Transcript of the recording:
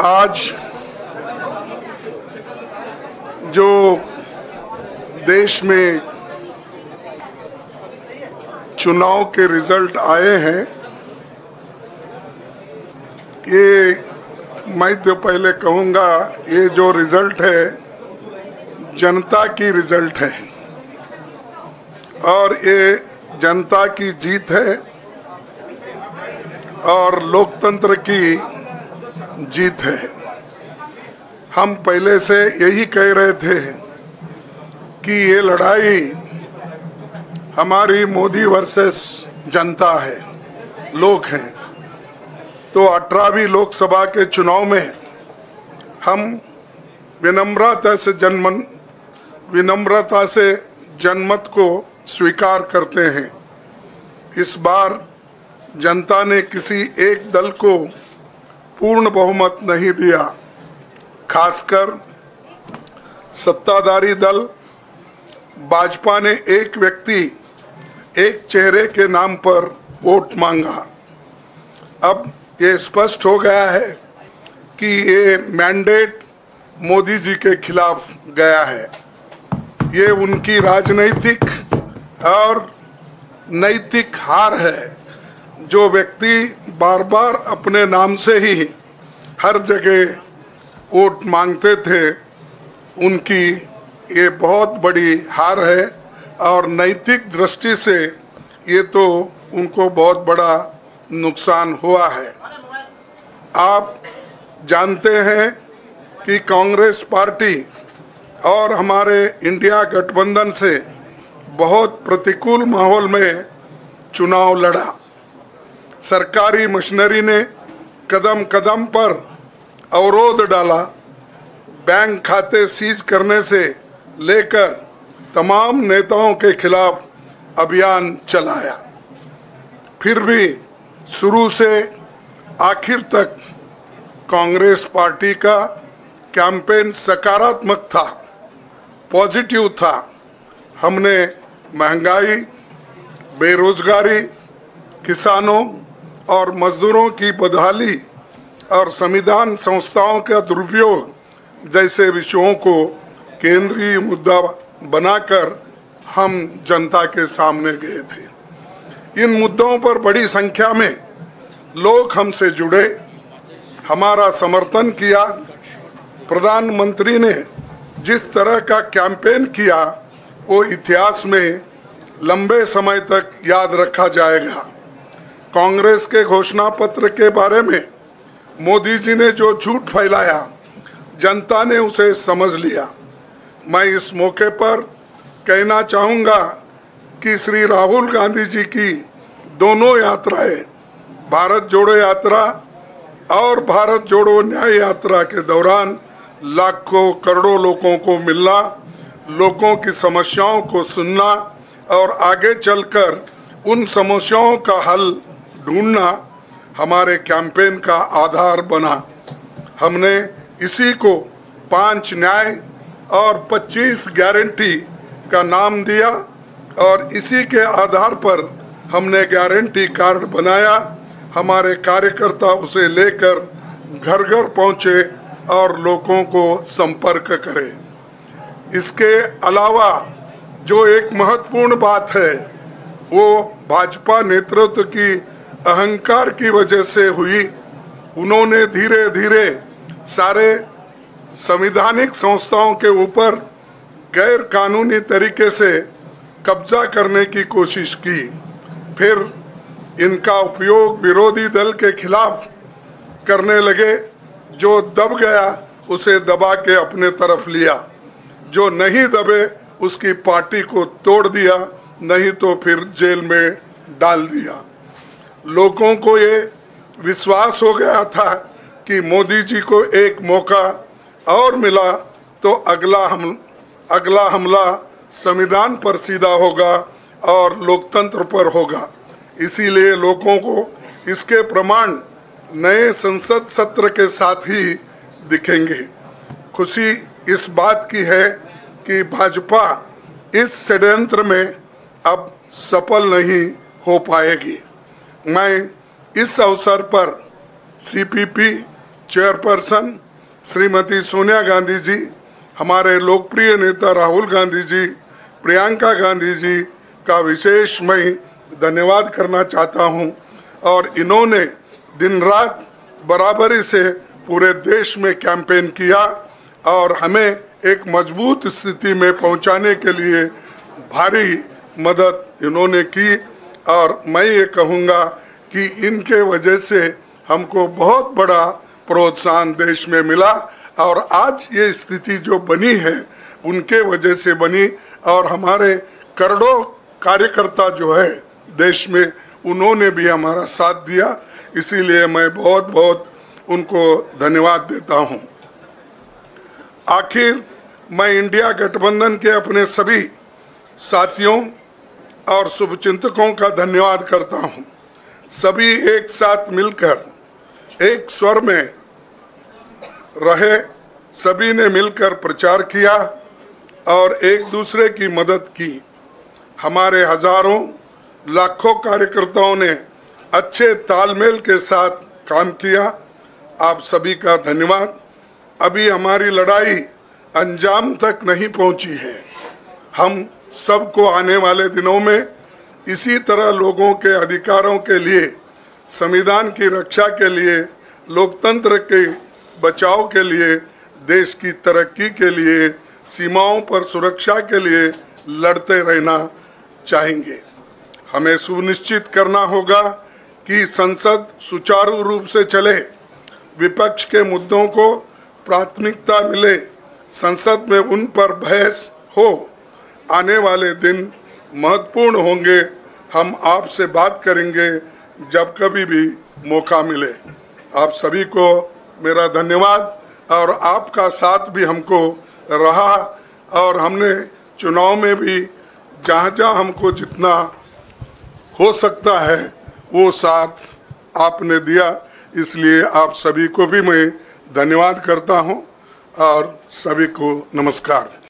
आज जो देश में चुनाव के रिजल्ट आए हैं, ये मैं तो पहले कहूँगा, ये जो रिजल्ट है जनता की रिजल्ट है और ये जनता की जीत है और लोकतंत्र की जीत है। हम पहले से यही कह रहे थे कि ये लड़ाई हमारी मोदी वर्सेस जनता है, लोग हैं। तो 18वीं लोकसभा के चुनाव में हम विनम्रता से जनमत को स्वीकार करते हैं। इस बार जनता ने किसी एक दल को पूर्ण बहुमत नहीं दिया, खासकर सत्ताधारी दल भाजपा ने एक व्यक्ति एक चेहरे के नाम पर वोट मांगा। अब ये स्पष्ट हो गया है कि ये मैंडेट मोदी जी के खिलाफ गया है। ये उनकी राजनीतिक और नैतिक हार है। जो व्यक्ति बार बार अपने नाम से ही हर जगह वोट मांगते थे, उनकी ये बहुत बड़ी हार है और नैतिक दृष्टि से ये तो उनको बहुत बड़ा नुकसान हुआ है। आप जानते हैं कि कांग्रेस पार्टी और हमारे इंडिया गठबंधन से बहुत प्रतिकूल माहौल में चुनाव लड़ा। सरकारी मशीनरी ने कदम कदम पर अवरोध डाला। बैंक खाते सीज करने से लेकर तमाम नेताओं के खिलाफ अभियान चलाया। फिर भी शुरू से आखिर तक कांग्रेस पार्टी का कैंपेन सकारात्मक था, पॉजिटिव था। हमने महंगाई, बेरोजगारी, किसानों और मजदूरों की बदहाली और संविधान संस्थाओं का दुरुपयोग जैसे विषयों को केंद्रीय मुद्दा बनाकर हम जनता के सामने गए थे। इन मुद्दों पर बड़ी संख्या में लोग हमसे जुड़े, हमारा समर्थन किया। प्रधानमंत्री ने जिस तरह का कैंपेन किया वो इतिहास में लंबे समय तक याद रखा जाएगा। कांग्रेस के घोषणा पत्र के बारे में मोदी जी ने जो झूठ फैलाया, जनता ने उसे समझ लिया। मैं इस मौके पर कहना चाहूँगा कि श्री राहुल गांधी जी की दोनों यात्राएं, भारत जोड़ो यात्रा और भारत जोड़ो न्याय यात्रा के दौरान लाखों करोड़ों लोगों को मिलना, लोगों की समस्याओं को सुनना और आगे चलकर उन समस्याओं का हल ढूंढना हमारे कैंपेन का आधार बना। हमने इसी को 5 न्याय और 25 गारंटी का नाम दिया और इसी के आधार पर हमने गारंटी कार्ड बनाया। हमारे कार्यकर्ता उसे लेकर घर घर पहुँचे और लोगों को संपर्क करें। इसके अलावा जो एक महत्वपूर्ण बात है वो भाजपा नेतृत्व की अहंकार की वजह से हुई। उन्होंने धीरे धीरे सारे संवैधानिक संस्थाओं के ऊपर गैर कानूनी तरीके से कब्जा करने की कोशिश की। फिर इनका उपयोग विरोधी दल के खिलाफ करने लगे। जो दब गया उसे दबा के अपने तरफ लिया, जो नहीं दबे उसकी पार्टी को तोड़ दिया, नहीं तो फिर जेल में डाल दिया। लोगों को ये विश्वास हो गया था कि मोदी जी को एक मौका और मिला तो अगला हमला संविधान पर सीधा होगा और लोकतंत्र पर होगा। इसीलिए लोगों को इसके प्रमाण नए संसद सत्र के साथ ही दिखेंगे। खुशी इस बात की है कि भाजपा इस षड्यंत्र में अब सफल नहीं हो पाएगी। मैं इस अवसर पर सीपीपी चेयरपर्सन श्रीमती सोनिया गांधी जी, हमारे लोकप्रिय नेता राहुल गांधी जी, प्रियंका गांधी जी का विशेष मैं धन्यवाद करना चाहता हूं। और इन्होंने दिन रात बराबरी से पूरे देश में कैंपेन किया और हमें एक मजबूत स्थिति में पहुंचाने के लिए भारी मदद इन्होंने की। और मैं ये कहूँगा कि इनके वजह से हमको बहुत बड़ा प्रोत्साहन देश में मिला और आज ये स्थिति जो बनी है उनके वजह से बनी। और हमारे करोड़ों कार्यकर्ता जो है देश में, उन्होंने भी हमारा साथ दिया, इसीलिए मैं बहुत बहुत उनको धन्यवाद देता हूं। आखिर मैं इंडिया गठबंधन के अपने सभी साथियों और शुभचिंतकों का धन्यवाद करता हूं। सभी एक साथ मिलकर एक स्वर में रहे, सभी ने मिलकर प्रचार किया और एक दूसरे की मदद की। हमारे हजारों लाखों कार्यकर्ताओं ने अच्छे तालमेल के साथ काम किया। आप सभी का धन्यवाद। अभी हमारी लड़ाई अंजाम तक नहीं पहुंची है। हम सबको आने वाले दिनों में इसी तरह लोगों के अधिकारों के लिए, संविधान की रक्षा के लिए, लोकतंत्र के बचाव के लिए, देश की तरक्की के लिए, सीमाओं पर सुरक्षा के लिए लड़ते रहना चाहेंगे। हमें सुनिश्चित करना होगा कि संसद सुचारू रूप से चले, विपक्ष के मुद्दों को प्राथमिकता मिले, संसद में उन पर बहस हो। आने वाले दिन महत्वपूर्ण होंगे। हम आपसे बात करेंगे जब कभी भी मौका मिले। आप सभी को मेरा धन्यवाद और आपका साथ भी हमको रहा और हमने चुनाव में भी जहाँ हमको जितना हो सकता है वो साथ आपने दिया, इसलिए आप सभी को भी मैं धन्यवाद करता हूँ और सभी को नमस्कार।